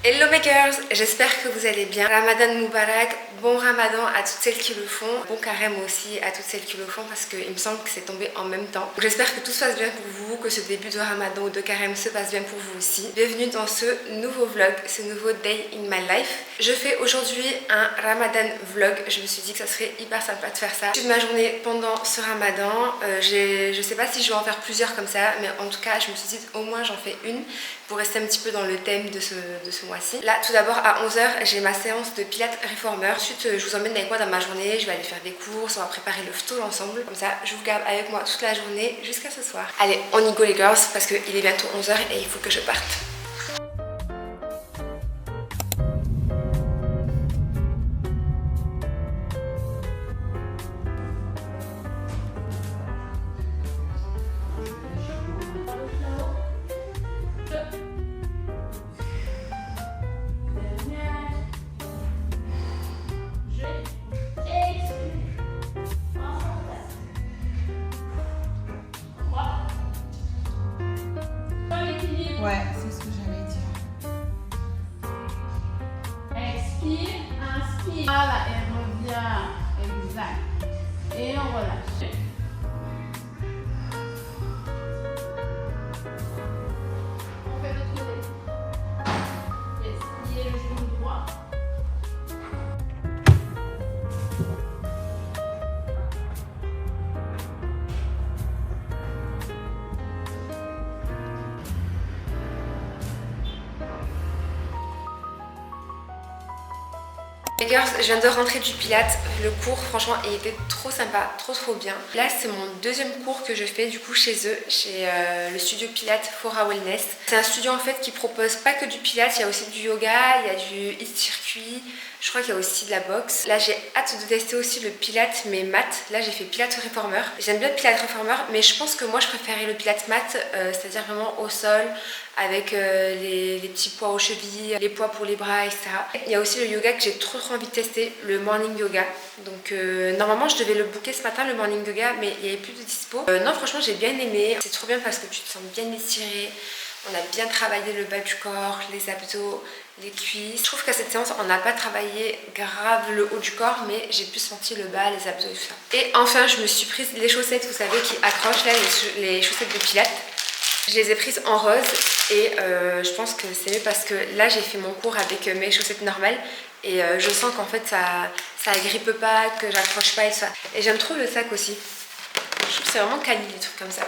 Hello mes girls, j'espère que vous allez bien. Ramadan Moubarak, bon Ramadan à toutes celles qui le font. Bon carême aussi à toutes celles qui le font parce qu'il me semble que c'est tombé en même temps. J'espère que tout se passe bien pour vous, que ce début de Ramadan ou de carême se passe bien pour vous aussi. Bienvenue dans ce nouveau vlog, ce nouveau Day in my life. Je fais aujourd'hui un Ramadan vlog. Je me suis dit que ça serait hyper sympa de faire ça. Toute ma journée pendant ce Ramadan, je sais pas si je vais en faire plusieurs comme ça, mais en tout cas je me suis dit au moins j'en fais une pour rester un petit peu dans le thème de ce mois-ci. Là, tout d'abord, à 11h, j'ai ma séance de pilates réformeur. Ensuite, je vous emmène avec moi dans ma journée. Je vais aller faire des courses, on va préparer le ftour ensemble. Comme ça, je vous garde avec moi toute la journée jusqu'à ce soir. Allez, on y go les girls, parce qu'il est bientôt 11h et il faut que je parte. Ouais, c'est ce que j'allais dire. Expire, inspire. Voilà, et revient. Exact. Et on relâche. On fait le tour. Yes, pliez le genou droit. Les girls, je viens de rentrer du pilates. Le cours, franchement, il était trop sympa, trop bien. Là, c'est mon deuxième cours que je fais du coup chez eux, chez le studio Pilates Fora Wellness. C'est un studio en fait qui propose pas que du pilates, il y a aussi du yoga, il y a du hit circuit. Je crois qu'il y a aussi de la boxe. Là, j'ai hâte de tester aussi le pilates, mais mat. Là, j'ai fait pilates réformeur. J'aime bien le pilates réformeur, mais je pense que moi, je préférais le pilates mat, c'est-à-dire vraiment au sol, avec les petits poids aux chevilles, les poids pour les bras, etc. Il y a aussi le yoga que j'ai trop envie de tester, le morning yoga. Donc normalement, je devais le booker ce matin, le morning yoga, mais il n'y avait plus de dispo. Non, franchement, j'ai bien aimé. C'est trop bien parce que tu te sens bien étiré. On a bien travaillé le bas du corps, les abdos, les cuisses. Je trouve qu'à cette séance, on n'a pas travaillé grave le haut du corps, mais j'ai plus senti le bas, les abdos et tout ça. Et enfin, je me suis prise les chaussettes, vous savez, qui accrochent là, les chaussettes de pilates. Je les ai prises en rose et je pense que c'est mieux parce que là, j'ai fait mon cours avec mes chaussettes normales et je sens qu'en fait, ça agrippe pas, que j'accroche pas et tout ça. Et j'aime trop le sac aussi. Je trouve que c'est vraiment quali, les trucs comme ça.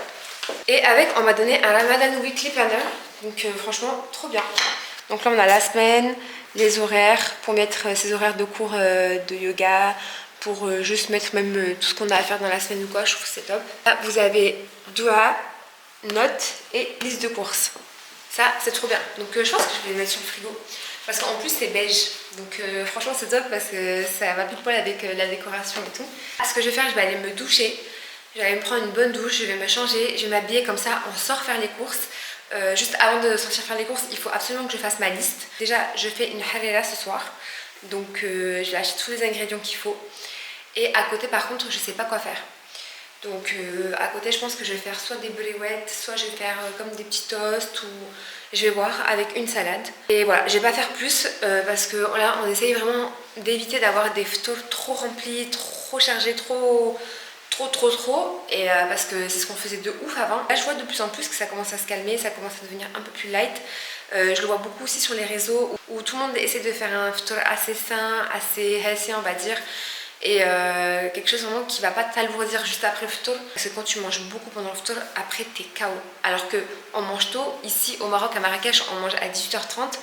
Et avec, on m'a donné un Ramadan Weekly Planner. Donc franchement, trop bien. Donc là, on a la semaine, les horaires, pour mettre ces horaires de cours de yoga, pour juste mettre même tout ce qu'on a à faire dans la semaine ou quoi. Je trouve que c'est top. Là, vous avez doua, notes et liste de courses. Ça, c'est trop bien. Donc je pense que je vais les mettre sur le frigo. Parce qu'en plus, c'est beige. Donc franchement, c'est top parce que ça va pile poil avec la décoration et tout. Ce que je vais faire, je vais aller me doucher. Je vais aller me prendre une bonne douche, je vais me changer, je vais m'habiller comme ça, on sort faire les courses. Juste avant de sortir faire les courses, il faut absolument que je fasse ma liste. Déjà, je fais une harira ce soir. Donc je vais acheter tous les ingrédients qu'il faut. Et à côté, par contre, je sais pas quoi faire. Donc à côté, je pense que je vais faire soit des briouettes, soit je vais faire comme des petits toasts ou je vais voir avec une salade. Et voilà, je vais pas faire plus parce que là, on essaye vraiment d'éviter d'avoir des photos trop remplies, trop chargées, trop et parce que c'est ce qu'on faisait de ouf avant. Là, je vois de plus en plus que ça commence à se calmer, ça commence à devenir un peu plus light. Je le vois beaucoup aussi sur les réseaux où tout le monde essaie de faire un photo assez sain, assez healthy, on va dire. Et quelque chose vraiment qui va pas t'alourdir juste après le ftour, parce que quand tu manges beaucoup pendant le ftour, après t'es KO. Alors que on mange tôt, ici au Maroc, à Marrakech, on mange à 18h30.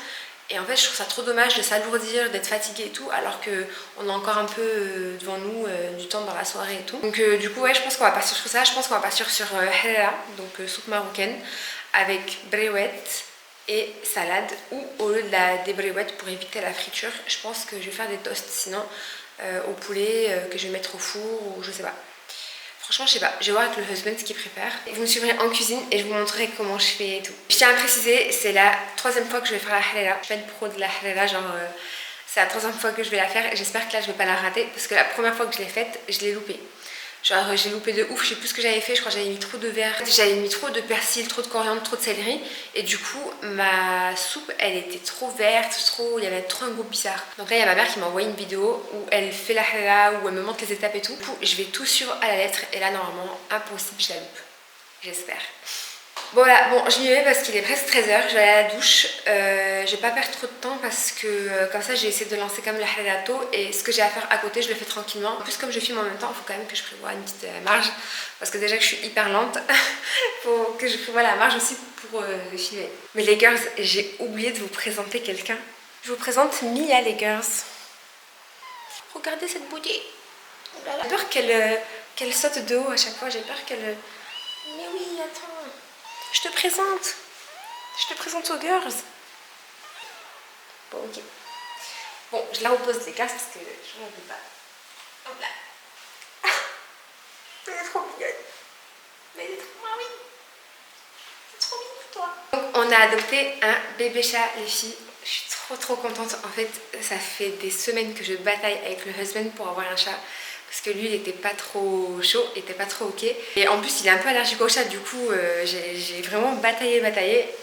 Et en fait, je trouve ça trop dommage de s'alourdir, d'être fatigué et tout, alors qu'on a encore un peu devant nous du temps dans la soirée et tout. Donc du coup, ouais, je pense qu'on va partir sur ça. Je pense qu'on va partir sur harira, donc soupe marocaine, avec briouettes et salade, ou au lieu des briouettes pour éviter la friture, je pense que je vais faire des toasts sinon au poulet que je vais mettre au four ou je sais pas. Franchement, je sais pas, je vais voir avec le husband ce qu'il préfère. Vous me suivrez en cuisine et je vous montrerai comment je fais et tout. Je tiens à préciser, c'est la troisième fois que je vais faire la harira. Je suis pas une pro de la harira, genre c'est la troisième fois que je vais la faire et j'espère que là je vais pas la rater parce que la première fois que je l'ai faite, je l'ai loupée. Genre j'ai loupé de ouf, je sais plus ce que j'avais fait, je crois que j'avais mis trop de verre, j'avais mis trop de persil, trop de coriandre, trop de céleri et du coup ma soupe elle était trop verte, il y avait trop un goût bizarre. Donc là il y a ma mère qui m'a envoyé une vidéo où elle fait la halala, où elle me montre les étapes et tout. Du coup je vais tout suivre à la lettre et là normalement impossible je la loupe, j'espère. Bon voilà, bon je m'y vais parce qu'il est presque 13h, je vais aller à la douche, je vais pas perdre trop de temps parce que comme ça j'ai essayé de lancer comme le halala tôt et ce que j'ai à faire à côté je le fais tranquillement. En plus comme je filme en même temps, il faut quand même que je prévoie une petite marge parce que déjà que je suis hyper lente, il faut que je prévoie la marge aussi pour filmer. Mais les girls, j'ai oublié de vous présenter quelqu'un. Je vous présente Mia les girls. Regardez cette beauté. J'ai peur qu'elle saute de haut à chaque fois, j'ai peur qu'elle... Mais oui, attends. Je te présente aux girls. Bon, ok. Bon, je la repose les gars parce que je n'en veux pas. Hop là. Elle est trop mignonne. Mais elle est trop marrée. C'est trop mignon pour toi. Donc, on a adopté un bébé chat, les filles. Je suis trop contente. En fait, ça fait des semaines que je bataille avec le husband pour avoir un chat. Parce que lui il était pas trop chaud, il était pas trop ok. Et en plus il est un peu allergique au chat, du coup j'ai vraiment bataillé.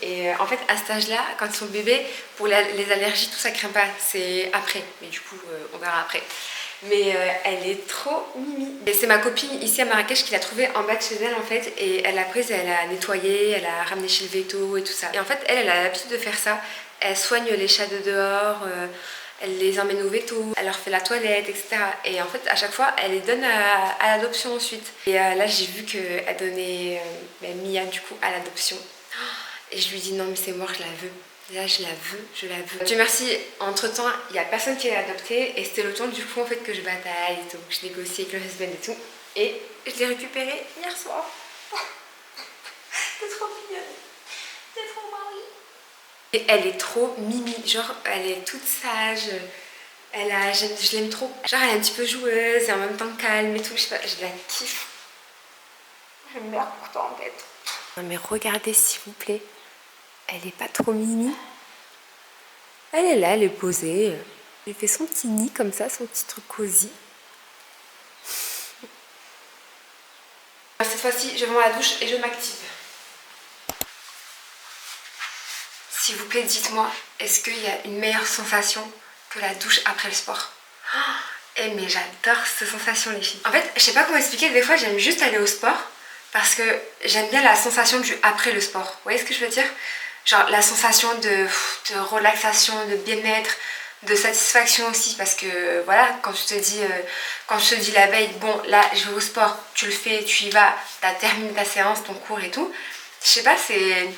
Et en fait à cet âge-là, quand ils sont bébés, pour les allergies tout ça craint pas, c'est après. Mais du coup on verra après. Mais elle est trop mimi. Et c'est ma copine ici à Marrakech qui l'a trouvée en bas de chez elle en fait. Et elle l'a prise, elle a nettoyé, elle a ramené chez le veto et tout ça. Et en fait elle a l'habitude de faire ça. Elle soigne les chats de dehors. Elle les emmène au veto, elle leur fait la toilette, etc. Et en fait, à chaque fois, elle les donne à l'adoption ensuite. Et là, j'ai vu qu'elle donnait Mia, du coup, à l'adoption. Et je lui dis non, mais c'est mort, je la veux. Là, je la veux. Dieu merci, entre-temps, il n'y a personne qui l'a adoptée. Et c'était le temps, du coup, en fait, que je bataille et tout, que je négocie avec le husband et tout. Et je l'ai récupérée hier soir. C'est trop mignonne. C'est trop marrant. Et elle est trop mimi, genre elle est toute sage, je l'aime trop. Genre elle est un petit peu joueuse et en même temps calme et tout, je sais pas, je la kiffe. Je meurs pour toi en fait. Non mais regardez s'il vous plaît, elle est pas trop mimi. Elle est là, elle est posée. Elle fait son petit nid comme ça, son petit truc cosy. Cette fois-ci, je vais à la douche et je m'active. S'il vous plaît, dites-moi, est-ce qu'il y a une meilleure sensation que la douche après le sport? Eh mais j'adore cette sensation les filles. En fait, je sais pas comment expliquer, des fois j'aime juste aller au sport parce que j'aime bien la sensation du après le sport. Vous voyez ce que je veux dire? Genre la sensation de relaxation, de bien-être, de satisfaction aussi parce que voilà, quand tu te dis la veille, bon là je vais au sport, tu le fais, tu y vas, t'as terminé ta séance, ton cours et tout. Je sais pas, c'est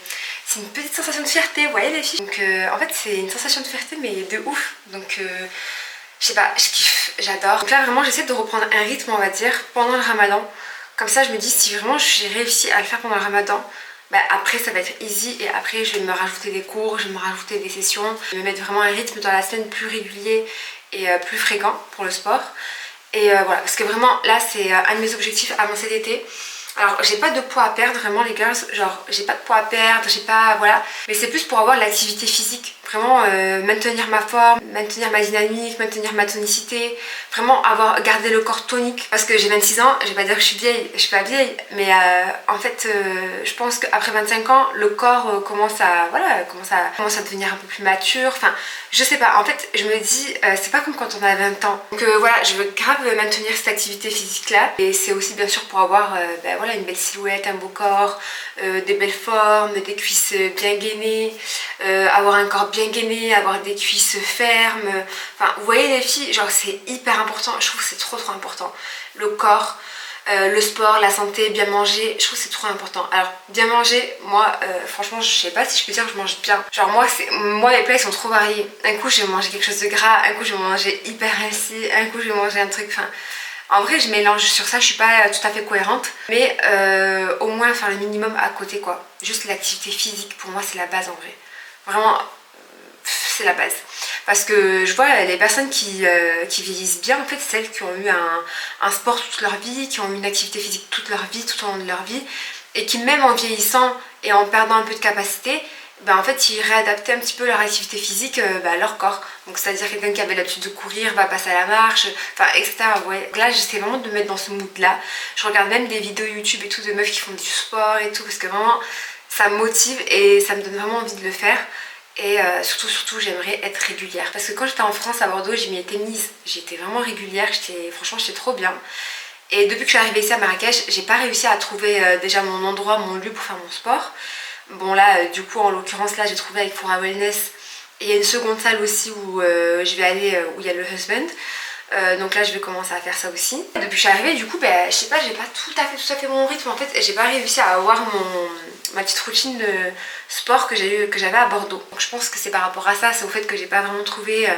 une petite sensation de fierté, vous voyez les filles. Donc en fait c'est une sensation de fierté mais de ouf. Donc je sais pas, je kiffe, j'adore. Donc là vraiment j'essaie de reprendre un rythme on va dire pendant le ramadan. Comme ça je me dis si vraiment j'ai réussi à le faire pendant le ramadan, bah, après ça va être easy et après je vais me rajouter des cours, je vais me rajouter des sessions. Je vais me mettre vraiment un rythme dans la semaine plus régulier et plus fréquent pour le sport. Et voilà, parce que vraiment là c'est un de mes objectifs avant cet été. Alors j'ai pas de poids à perdre vraiment les girls, genre j'ai pas de poids à perdre, j'ai pas, voilà. Mais c'est plus pour avoir de l'activité physique, vraiment maintenir ma forme, maintenir ma dynamique, maintenir ma tonicité, vraiment garder le corps tonique. Parce que j'ai 26 ans, je vais pas dire que je suis vieille, je suis pas vieille, mais en fait je pense qu'après 25 ans, le corps commence à devenir un peu plus mature, enfin je sais pas, en fait je me dis c'est pas comme quand on a 20 ans. Donc voilà, je veux grave maintenir cette activité physique là et c'est aussi bien sûr pour avoir voilà, une belle silhouette, un beau corps, des belles formes, des cuisses bien gainées, avoir un corps bien gainé, avoir des cuisses fermes. Enfin, vous voyez les filles, genre c'est hyper important, je trouve que c'est trop important. Le corps, le sport, la santé, bien manger, je trouve que c'est trop important. Alors bien manger, moi franchement je sais pas si je peux dire que je mange bien. Genre moi les plats ils sont trop variés. Un coup je vais manger quelque chose de gras, un coup je vais manger hyper healthy, un coup je vais manger un truc, enfin... En vrai je mélange sur ça, je suis pas tout à fait cohérente. Mais au moins faire le minimum à côté quoi. Juste l'activité physique pour moi c'est la base en vrai. Vraiment c'est la base. Parce que je vois les personnes qui vieillissent bien en fait c'est celles qui ont eu un sport toute leur vie, qui ont eu une activité physique toute leur vie, tout au long de leur vie. Et qui même en vieillissant et en perdant un peu de capacité, ben en fait ils réadaptaient un petit peu leur activité physique à leur corps. Donc c'est-à-dire quelqu'un qui avait l'habitude de courir va passer à la marche, enfin etc. Ouais. Donc là j'essaie vraiment de me mettre dans ce mood là. Je regarde même des vidéos YouTube et tout de meufs qui font du sport et tout parce que vraiment ça me motive et ça me donne vraiment envie de le faire. Et surtout j'aimerais être régulière. Parce que quand j'étais en France à Bordeaux, je m'y étais mise. J'étais vraiment régulière, franchement j'étais trop bien. Et depuis que je suis arrivée ici à Marrakech, j'ai pas réussi à trouver déjà mon endroit, mon lieu pour faire mon sport. Bon là du coup en l'occurrence là j'ai trouvé avec Fora Wellness. Et il y a une seconde salle aussi où je vais aller, où il y a le husband. Donc là je vais commencer à faire ça aussi. Depuis que je suis arrivée du coup je sais pas, j'ai pas tout à fait mon rythme en fait. J'ai pas réussi à avoir ma petite routine de sport que j'avais à Bordeaux. Donc je pense que c'est par rapport à ça, c'est au fait que j'ai pas vraiment trouvé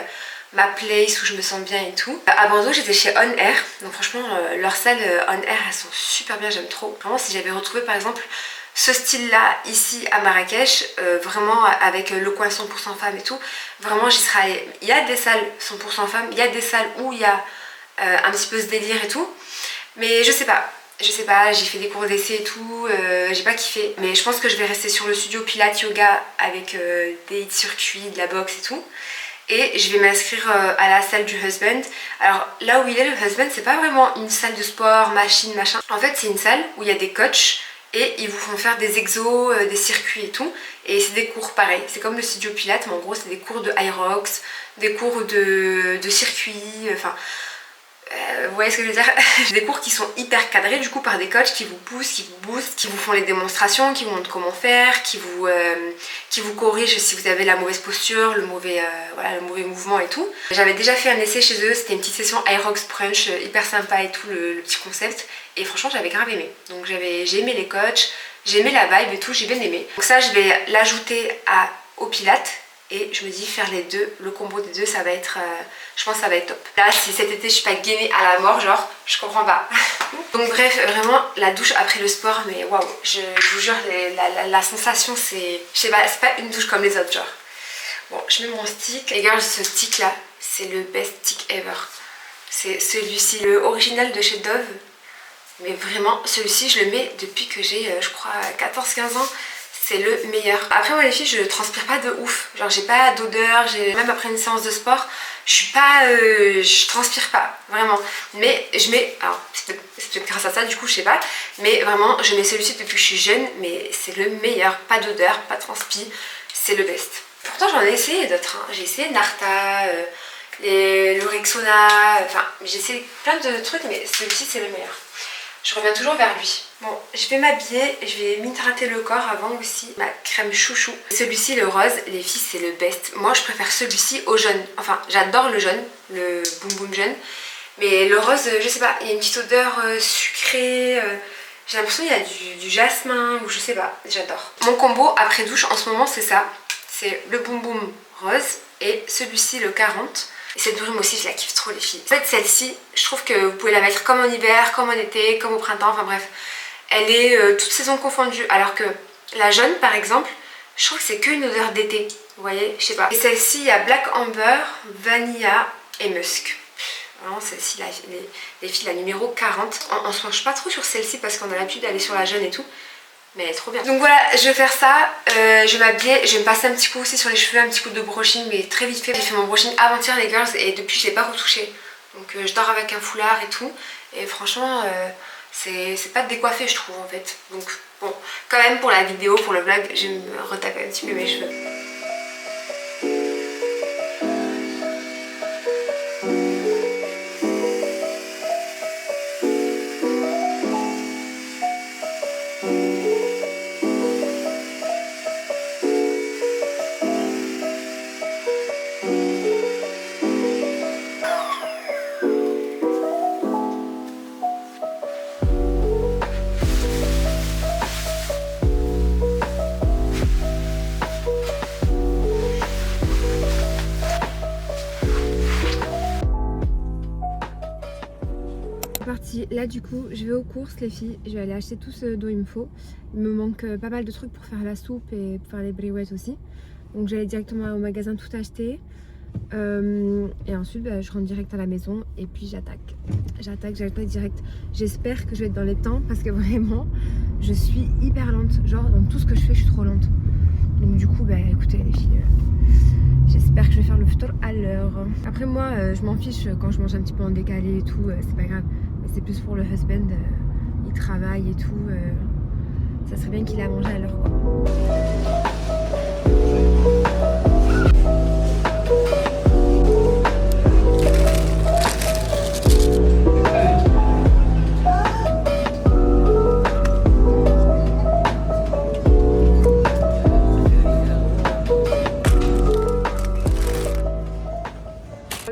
ma place où je me sens bien et tout. À Bordeaux j'étais chez On Air, donc franchement leurs salles On Air elles sont super bien, j'aime trop. Vraiment si j'avais retrouvé par exemple ce style là ici à Marrakech, vraiment avec le coin 100% femmes et tout, vraiment j'y serais allée. Il y a des salles 100% femmes, il y a des salles où il y a un petit peu ce délire et tout, mais je sais pas, j'ai fait des cours d'essai et tout, j'ai pas kiffé. Mais je pense que je vais rester sur le studio Pilates Yoga avec des circuits, de la boxe et tout. Et je vais m'inscrire à la salle du husband. Alors là où il est le husband, c'est pas vraiment une salle de sport, machine, machin. En fait c'est une salle où il y a des coachs et ils vous font faire des exos, des circuits et tout. Et c'est des cours pareils, c'est comme le studio Pilates, mais en gros c'est des cours de Hyrox, des cours de circuits, enfin... vous voyez ce que je veux dire? Des cours qui sont hyper cadrés du coup par des coachs qui vous poussent, qui vous boostent, qui vous font les démonstrations, qui vous montrent comment faire, qui vous corrigent si vous avez la mauvaise posture, le mauvais mouvement et tout. J'avais déjà fait un essai chez eux, c'était une petite session Hyrox Brunch hyper sympa et tout, le petit concept. Et franchement j'avais grave aimé. Donc j'ai aimé les coachs, j'ai aimé la vibe et tout, j'ai bien aimé. Donc ça je vais l'ajouter au Pilates. Et je me dis faire les deux, le combo des deux ça va être, je pense que ça va être top. Là si cet été je suis pas gainée à la mort, genre je comprends pas. Donc bref, vraiment la douche après le sport, mais waouh, je vous jure la sensation c'est, je sais pas, c'est pas une douche comme les autres genre. Bon je mets mon stick, les gars ce stick là c'est le best stick ever. C'est celui-ci, le original de chez Dove. Mais vraiment celui-ci je le mets depuis que j'ai je crois 14-15 ans. C'est le meilleur. Après moi les filles je transpire pas de ouf. Genre j'ai pas d'odeur, même après une séance de sport, je suis pas, je transpire pas vraiment. Mais je mets, alors c'est peut-être grâce à ça du coup je sais pas. Mais vraiment je mets celui-ci depuis que je suis jeune. Mais c'est le meilleur, pas d'odeur, pas de transpi, c'est le best. Pourtant j'en ai essayé d'autres, hein. J'ai essayé Narta, le Rexona, enfin j'ai essayé plein de trucs mais celui-ci c'est le meilleur. Je reviens toujours vers lui. Bon, je vais m'habiller, je vais m'hydrater le corps avant aussi. Ma crème chouchou. Celui-ci, le rose, les filles, c'est le best. Moi, je préfère celui-ci au jaune. Enfin, j'adore le jaune, le boum boum jaune. Mais le rose, je sais pas, il y a une petite odeur sucrée. J'ai l'impression qu'il y a du jasmin ou je sais pas, j'adore. Mon combo après douche en ce moment, c'est ça. C'est le boum boum rose et celui-ci, le 40. Et cette brume aussi je la kiffe trop les filles. En fait celle-ci je trouve que vous pouvez la mettre comme en hiver, comme en été, comme au printemps, enfin bref. Elle est toute saison confondue. Alors que la jaune par exemple, je trouve que c'est qu'une odeur d'été. Vous voyez, je sais pas. Et celle-ci il y a Black Amber, Vanilla et Musk. Vraiment celle-ci les filles la numéro 40. On se penche pas trop sur celle-ci parce qu'on a l'habitude d'aller sur la jaune et tout. Mais elle est trop bien. Donc voilà, je vais faire ça, je vais m'habiller, je vais me passer un petit coup aussi sur les cheveux, un petit coup de brushing, mais très vite fait. J'ai fait mon brushing avant-hier les girls et depuis je l'ai pas retouché. Donc je dors avec un foulard et tout. Et franchement, c'est pas décoiffé je trouve en fait. Donc bon, quand même pour la vidéo, pour le vlog, je vais me retaper un petit peu mes cheveux. Là du coup je vais aux courses les filles, je vais aller acheter tout ce dont il me faut. Il me manque pas mal de trucs pour faire la soupe et pour faire les briouettes aussi. Donc j'allais directement au magasin tout acheter. Et ensuite je rentre direct à la maison et puis j'attaque direct. J'espère que je vais être dans les temps parce que vraiment je suis hyper lente. Genre dans tout ce que je fais je suis trop lente. Donc du coup, bah écoutez les filles, j'espère que je vais faire le ftour à l'heure. Après moi, je m'en fiche quand je mange un petit peu en décalé et tout, c'est pas grave. Mais c'est plus pour le husband, il travaille et tout. Ça serait bien qu'il ait à manger à l'heure quoi.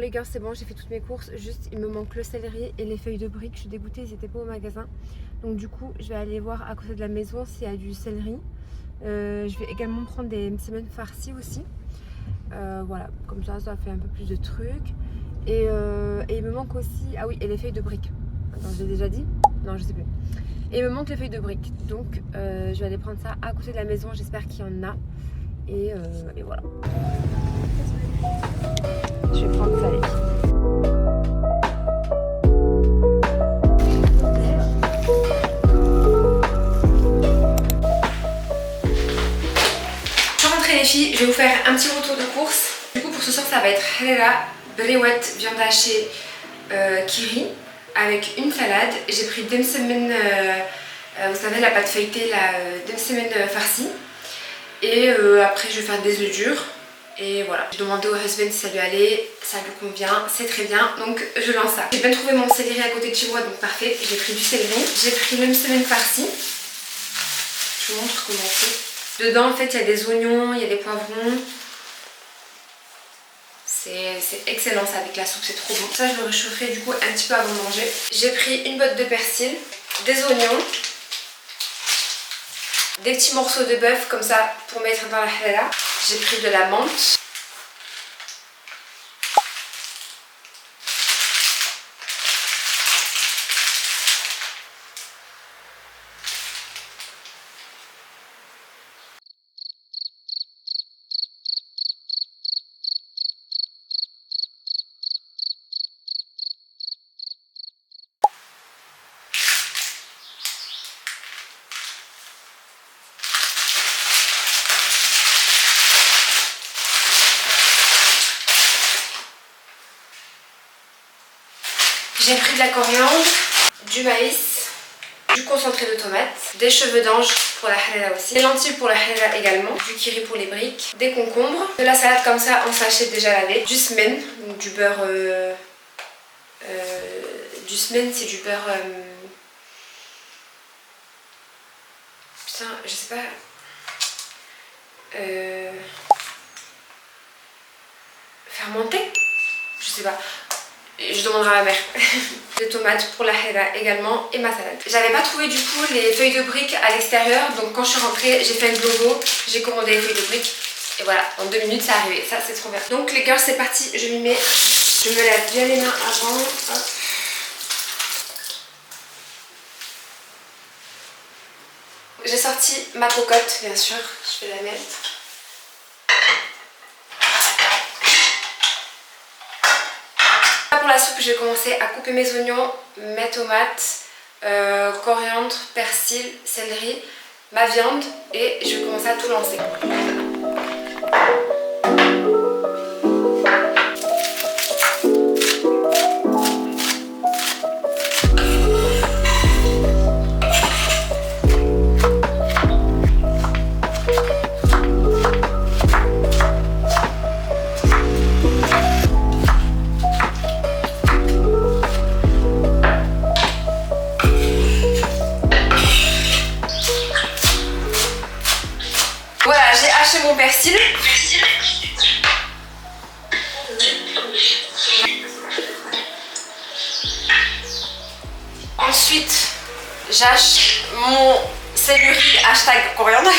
Les gars, c'est bon, j'ai fait toutes mes courses. Juste, il me manque le céleri et les feuilles de briques. Je suis dégoûtée, ils étaient pas au magasin. Donc du coup, je vais aller voir à côté de la maison s'il y a du céleri. Je vais également prendre des semaines farcies aussi. Voilà, comme ça fait un peu plus de trucs. Et il me manque aussi... Ah oui, et les feuilles de briques. Attends, je l'ai déjà dit? Non, je sais plus. Et il me manque les feuilles de briques. Donc, je vais aller prendre ça à côté de la maison. J'espère qu'il y en a. Et voilà. Je vais prendre ça, les filles. Les filles, je vais vous faire un petit retour de course. Du coup pour ce soir ça va être harira, briouette, viande hachée, kiri avec une salade. J'ai pris des semaines, vous savez la pâte feuilletée, des semaines farcie. Et après je vais faire des œufs durs. Et voilà, j'ai demandé au husband si ça lui allait, ça lui convient, c'est très bien, donc je lance ça. J'ai bien trouvé mon céleri à côté de chez moi, donc parfait. J'ai pris du céleri, j'ai pris même semaine farcie. Je vous montre comment c'est. Dedans en fait il y a des oignons, il y a des poivrons. C'est excellent ça avec la soupe, c'est trop bon. Ça je le réchaufferai du coup un petit peu avant de manger. J'ai pris une botte de persil, des oignons, des petits morceaux de bœuf comme ça pour mettre dans la halala. J'ai pris de la menthe. J'ai pris de la coriandre, du maïs, du concentré de tomates, des cheveux d'ange pour la halala aussi, des lentilles pour la halala également, du kiri pour les briques, des concombres, de la salade comme ça en sachet déjà lavé, du semen, donc du beurre, du semen c'est du beurre, putain je sais pas, fermenté, je sais pas. Je demanderai à ma mère. Des tomates pour la halala également et ma salade. J'avais pas trouvé du coup les feuilles de briques à l'extérieur, donc quand je suis rentrée j'ai fait un globo, j'ai commandé les feuilles de briques et voilà, en 2 minutes c'est arrivé, ça c'est trop bien. Donc les girls c'est parti, je m'y mets, je me lave bien les mains avant. Hop. J'ai sorti ma cocotte bien sûr, je vais la mettre. Pour la soupe, je vais commencer à couper mes oignons, mes tomates, coriandre, persil, céleri, ma viande et je vais commencer à tout lancer. Voilà, j'ai haché mon persil. Ensuite, j'hache mon céleri hashtag coriandre.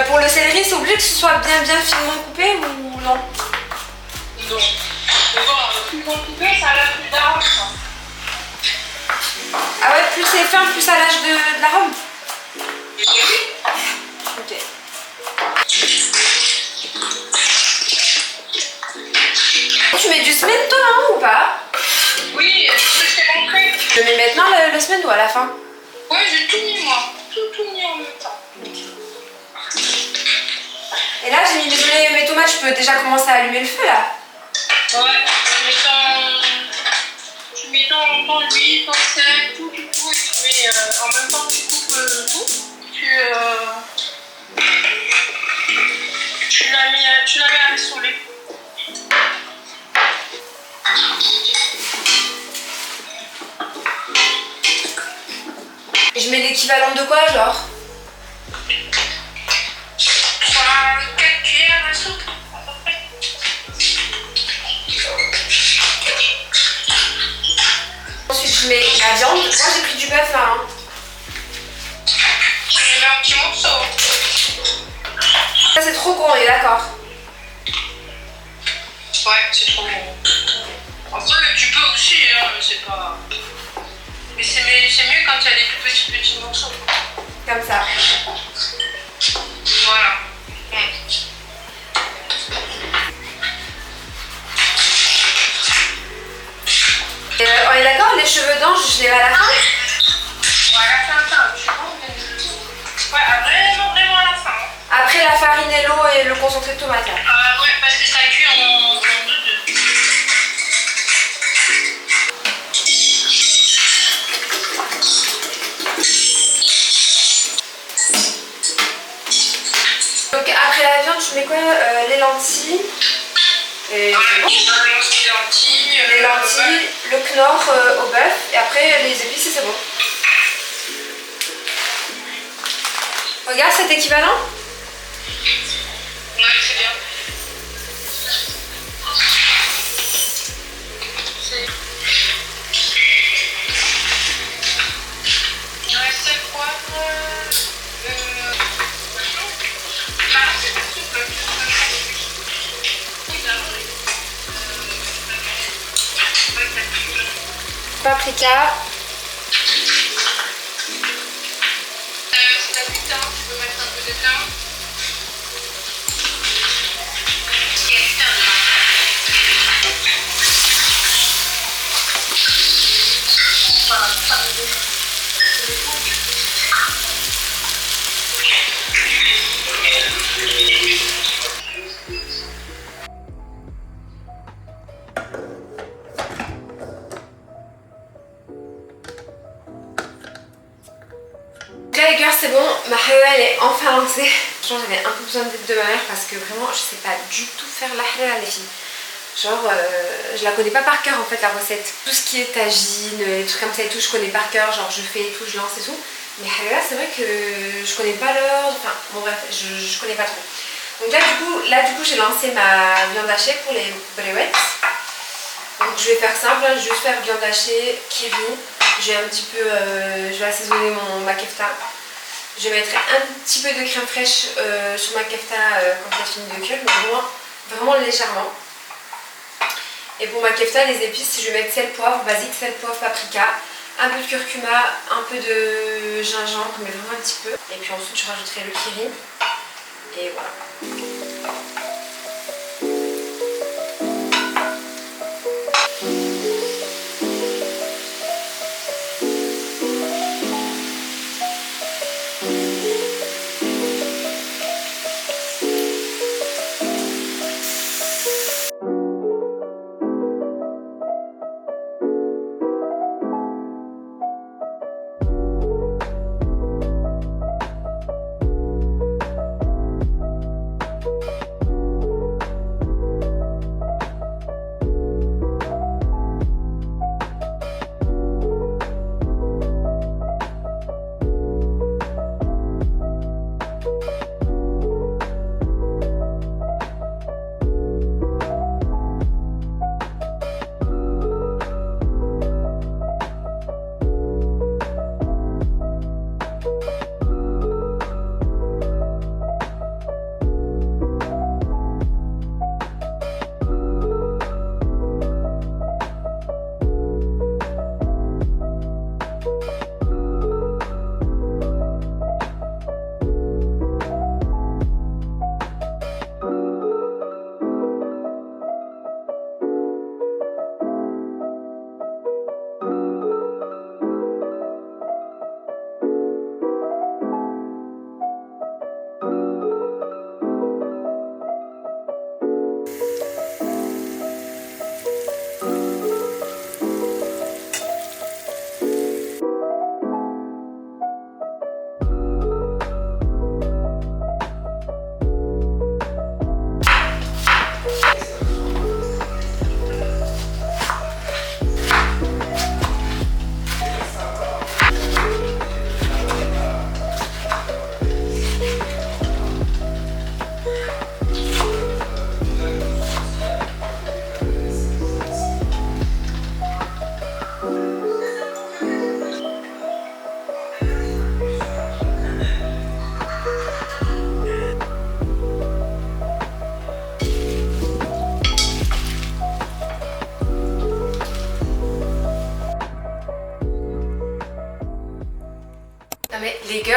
Pour le céleri, c'est obligé que ce soit bien finement coupé ou non? Non. Finement coupé, ça a l'air plus d'arôme. Ah ouais, plus c'est fin, plus ça lâche de l'arôme. Ok. Tu mets du semen toi hein, ou pas? Oui, je t'ai montré. Je mets maintenant le semen ou à je peux déjà commencer à allumer le feu là. Ouais, tu mets ton huile, ton sel, tout, et tu mets en même temps que tu coupes tout, tu la mets à rissoler. Je mets l'équivalent de quoi, genre? 4 cuillères à soupe, à peu près. Ensuite, je mets la viande. Moi, j'ai pris du bœuf là. Hein. Je mets un petit morceau. Ça, c'est trop gros, on est d'accord. Ouais, c'est trop bon. Après, tu peux aussi, hein, mais c'est pas... Mais c'est mieux quand il y a des tout petits morceaux. Comme ça. Voilà. On est d'accord, les cheveux d'ange, je les mets à la fin? Ouais, à la fin, je sais pas, mais... Ouais, vraiment à la fin. Après la farine et l'eau et le concentré de tomate là. Ouais, parce que ça cuit en 2-2. Donc après la viande, tu mets quoi? Les lentilles. Et c'est bon. Les lentilles, le knorr au bœuf et après les épices et c'est bon. Regarde, c'est équivalent? Ouais, c'est bien. Ouais, c'est quoi? Paprika. Si t'as du thym, tu peux mettre un peu de thym. Il y a du thym Là les gars, c'est bon, ma halwa elle est enfin lancée. Franchement, j'avais un peu besoin d'aide de ma mère parce que vraiment je sais pas du tout faire la halwa les filles. Genre je la connais pas par cœur en fait la recette. Tout ce qui est tagine, les trucs comme ça et tout, je connais par cœur, genre je fais et tout, je lance et tout. Mais halwa c'est vrai que je connais pas l'ordre, enfin bon bref, je connais pas trop. Donc là du coup j'ai lancé ma viande hachée pour les brewets. Donc je vais faire simple, hein, juste faire viande hachée, kiri. Je vais assaisonner ma kefta. Je vais mettre un petit peu de crème fraîche sur ma kefta quand elle finit de cuire, mais vraiment légèrement. Et pour ma kefta, les épices, je vais mettre sel, poivre, basique, sel, poivre, paprika, un peu de curcuma, un peu de gingembre, mais vraiment un petit peu. Et puis ensuite, je rajouterai le kiri. Et voilà.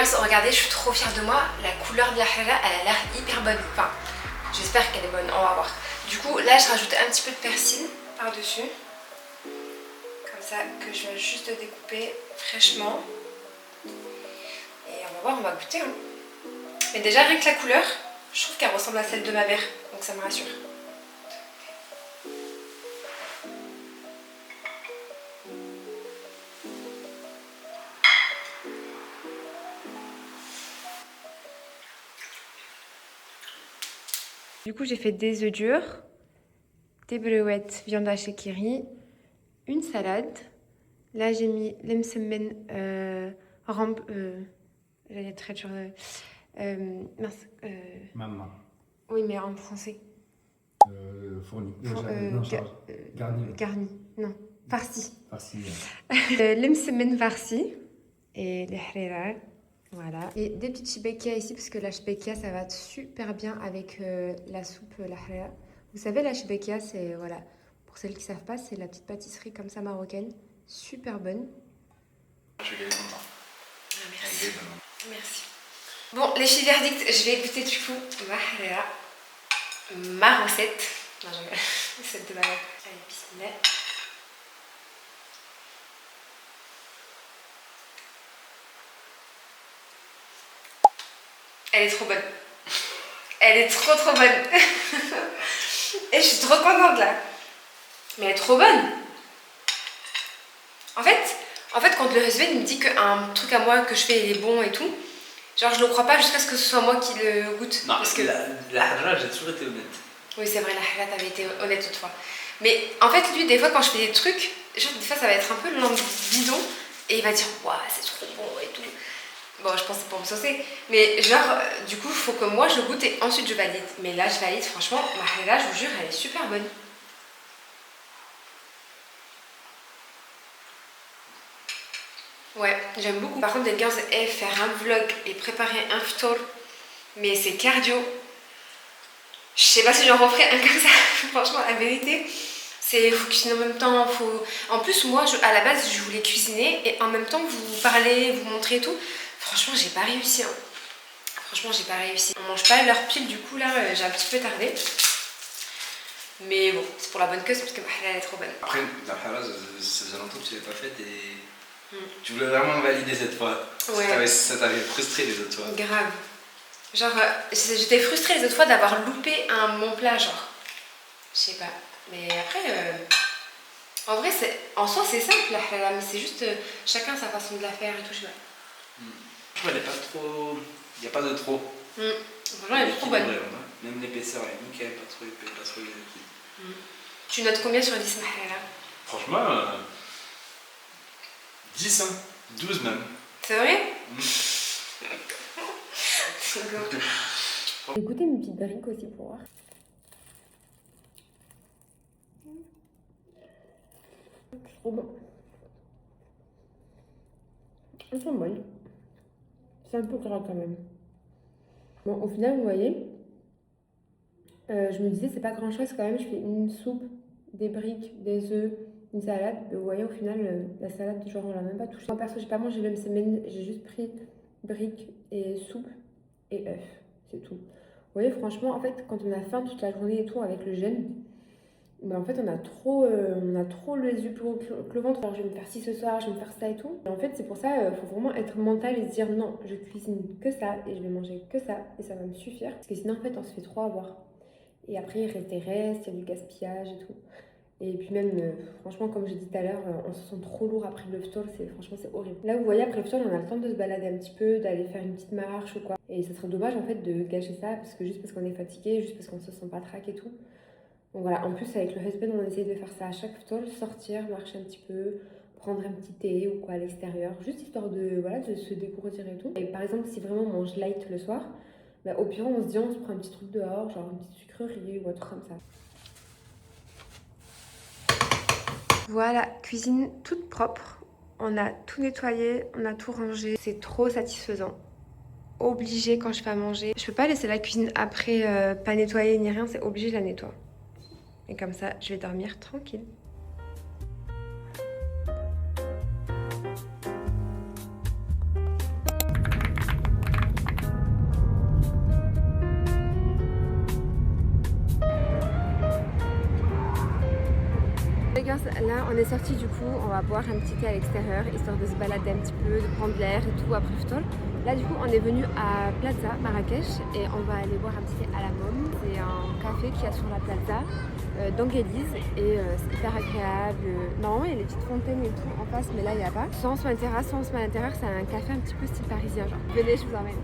girls, regardez, je suis trop fière de moi. La couleur de la harira, elle a l'air hyper bonne. Enfin, j'espère qu'elle est bonne, on va voir. Du coup, là, je rajoute un petit peu de persil par-dessus. Comme ça, que je viens juste de découper fraîchement. Et on va voir, on va goûter. Hein. Mais déjà, rien que la couleur, je trouve qu'elle ressemble à celle de ma mère. Donc ça me rassure. Du coup, j'ai fait des œufs durs, des brouettes, viande hachée qui rit, une salade. Là, j'ai mis l'emsemen ramp. J'allais être très dure. Mince. Maman. Oui, mais en français. Fourni. Garni. Non. Farci. Farci. L'emsemen farci. Et les harira. Voilà. Et des petites shibekia ici, parce que la shibekia, ça va super bien avec la soupe, la harira. Vous savez, la shibekia, c'est, voilà, pour celles qui ne savent pas, c'est la petite pâtisserie comme ça marocaine. Super bonne. Je vais gagner maintenant. Ah, merci. Merci. Bon, les filles verdicts, je vais goûter du coup ma harira, ma recette. Non, je rigole. Recette de ma mère. Allez, bismillah. Elle est trop bonne. Elle est trop bonne. Et je suis trop contente là. Mais elle est trop bonne. En fait, quand le husband il me dit qu'un truc à moi que je fais il est bon et tout, genre je le crois pas jusqu'à ce que ce soit moi qui le goûte. Non, parce que la harira, j'ai toujours été honnête. oui, c'est vrai, la harira, t'avais été honnête toutefois. Mais en fait, lui, des fois, quand je fais des trucs, genre, des fois, ça va être un peu le langue bidon et il va dire, waouh, c'est trop bon et tout. Bon, je pense que c'est pour me saucer. Mais genre, du coup, il faut que moi je goûte et ensuite je valide. Mais là, je valide, franchement, ma harira, je vous jure, elle est super bonne. Ouais, j'aime beaucoup. Par contre, les gars, faire un vlog et préparer un ftour, mais c'est cardio. Je sais pas si j'en referai un comme ça. Franchement, la vérité, c'est faut cuisiner en même temps. En plus, moi, à la base, je voulais cuisiner et en même temps vous parler, vous montrer et tout. Franchement, j'ai pas réussi. Hein. Franchement, j'ai pas réussi. On mange pas l'heure pile, du coup, là, j'ai un petit peu tardé. Mais bon, c'est pour la bonne cause parce que ma harira, elle est trop bonne. Après, la harira, ça faisait longtemps que tu l'avais pas faite et tu voulais vraiment valider cette fois. Ouais. Ça t'avait frustré les autres fois. Grave. Genre, j'étais frustrée les autres fois d'avoir loupé mon plat, genre. Je sais pas. Mais après, en vrai, en soi, c'est simple la harira, mais c'est juste chacun sa façon de la faire et tout, je sais pas. Franchement, elle est pas trop. Il n'y a pas de trop. Franchement, elle est trop bonne. Même l'épaisseur, elle est nickel, pas trop épais, pas trop liquide. Tu notes combien sur 10 ma harira? Franchement, 10, hein. 12 même. C'est vrai? J'ai goûté une petite brique aussi pour voir. Trop bon. Elles sont bonnes. C'est un peu gras quand même. Bon, au final, vous voyez, je me disais, c'est pas grand chose quand même. Je fais une soupe, des briques, des œufs, une salade. Mais vous voyez, au final, la salade, genre, on l'a même pas touchée. Moi, perso, j'ai pas mangé le semaine, j'ai juste pris briques et soupe et œufs. C'est tout. Vous voyez, franchement, en fait, quand on a faim toute la journée et tout avec le jeûne, ben en fait, on a trop les yeux que le ventre. Alors, je vais me faire ci ce soir, je vais me faire ça et tout. Et en fait, c'est pour ça, il faut vraiment être mental et se dire non, je cuisine que ça et je vais manger que ça et ça va me suffire. Parce que sinon, en fait, on se fait trop avoir. Et après, il reste des restes, il y a du gaspillage et tout. Et puis même, franchement, comme j'ai dit tout à l'heure, on se sent trop lourd après le ftour, franchement c'est horrible. Là vous voyez, après le ftour, on a le temps de se balader un petit peu, d'aller faire une petite marche ou quoi. Et ça serait dommage en fait de gâcher ça, parce que juste parce qu'on est fatigué, juste parce qu'on se sent pas traque et tout. Donc voilà, en plus avec le husband, on essaye de faire ça à chaque ftour, sortir, marcher un petit peu, prendre un petit thé ou quoi à l'extérieur, juste histoire de, voilà, de se dégourdir et tout. Et par exemple, si vraiment on mange light le soir, bah, au pire on se dit on se prend un petit truc dehors, genre une petite sucrerie ou un truc comme ça. Voilà, cuisine toute propre. On a tout nettoyé, on a tout rangé. C'est trop satisfaisant. Obligé quand je fais à manger. Je peux pas laisser la cuisine après pas nettoyer ni rien, c'est obligé je la nettoie. Et comme ça, je vais dormir tranquille. gars, là on est sorti du coup, on va boire un petit thé à l'extérieur, histoire de se balader un petit peu, de prendre l'air et tout après Ftour. Là du coup on est venu à Plaza, Marrakech, et on va aller boire un petit thé à la Môme. C'est un café qu'il y a sur la Plaza d'Anguélize et c'est hyper agréable. Normalement il y a des petites fontaines et tout en face, mais là il n'y a pas. Sans se mettre à l'intérieur, c'est un café un petit peu style parisien genre. Venez, je vous emmène.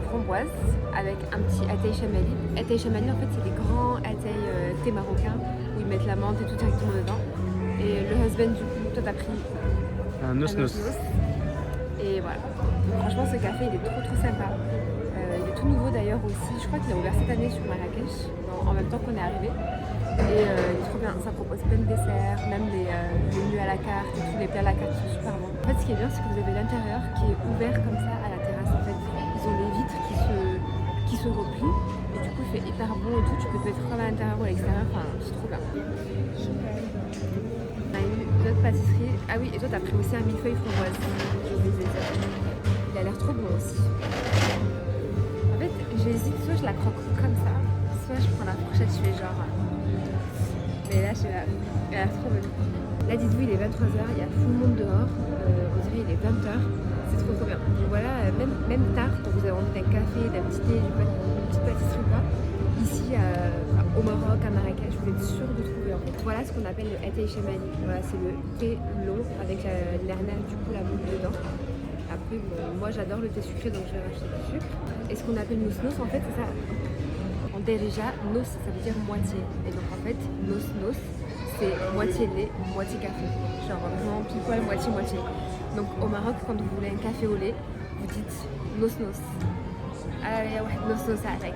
Framboise avec un petit atay chamali. Atay chamali en fait c'est des grands atay thé marocains où ils mettent la menthe et tout directement dedans. Et le husband du coup, toi t'as pris Un nos-nos. Et voilà. Donc, franchement ce café il est trop sympa. Il est tout nouveau d'ailleurs aussi. Je crois qu'il a ouvert cette année sur Marrakech, en même temps qu'on est arrivé. Et il est trop bien, ça propose plein de desserts, même les menus à la carte, et tous les plats à la carte sont super bons. En fait ce qui est bien c'est que vous avez l'intérieur qui est ouvert comme ça à la terrasse en fait. Ils ont les vitres qui se replient et du coup il fait hyper bon et tout, tu peux te mettre comme à l'intérieur ou à l'extérieur, enfin c'est trop bien. On a eu une autre pâtisserie, ah oui et toi t'as pris aussi un millefeuille framboise, j'ai oublié de le dire. Il a l'air trop bon aussi. En fait j'hésite, soit je la croque comme ça, soit je prends la fourchette, je fais genre... Mais là je elle a l'air trop bonne. Là dites-vous il est 23h, il y a tout le monde dehors, on dirait il est 20h. C'est trop bien. Donc voilà, même tard, quand vous avez envie d'un café, d'un petit thé, d'une petite pâtisserie ou pas, ici au Maroc, à Marrakech, vous êtes sûr de trouver en fait. Voilà ce qu'on appelle le atay chamali. Voilà, c'est le thé long avec l'ernelle, du coup la boule dedans. Après, bon, moi j'adore le thé sucré donc je vais racheter du sucre. Et ce qu'on appelle nos-nos, en fait, c'est ça. En derija, nos ça veut dire moitié. Et donc en fait, nos c'est moitié lait, moitié café. Genre vraiment pile poil moitié-moitié. Donc au Maroc, quand vous voulez un café au lait, vous dites nos-nos. Allez, ouais, nos-nos avec.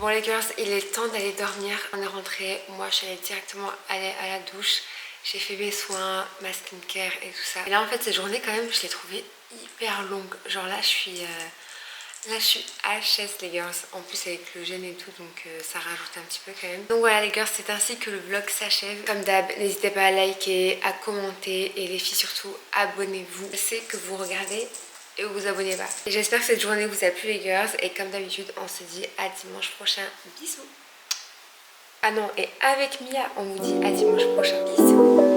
Bon les girls, il est temps d'aller dormir. On est rentré, moi je suis allée directement aller à la douche. J'ai fait mes soins, ma skincare et tout ça. Et là en fait cette journée quand même je l'ai trouvée hyper longue. Genre là je suis HS les girls. En plus avec le jeûne et tout donc ça rajoute un petit peu quand même. Donc voilà les girls, c'est ainsi que le vlog s'achève. Comme d'hab, n'hésitez pas à liker, à commenter et les filles surtout abonnez-vous. Je sais que vous regardez et vous vous abonnez pas. Et j'espère que cette journée vous a plu les girls et comme d'habitude on se dit à dimanche prochain. Bisous. Ah non, et avec Mia on vous dit à dimanche prochain. Bisous.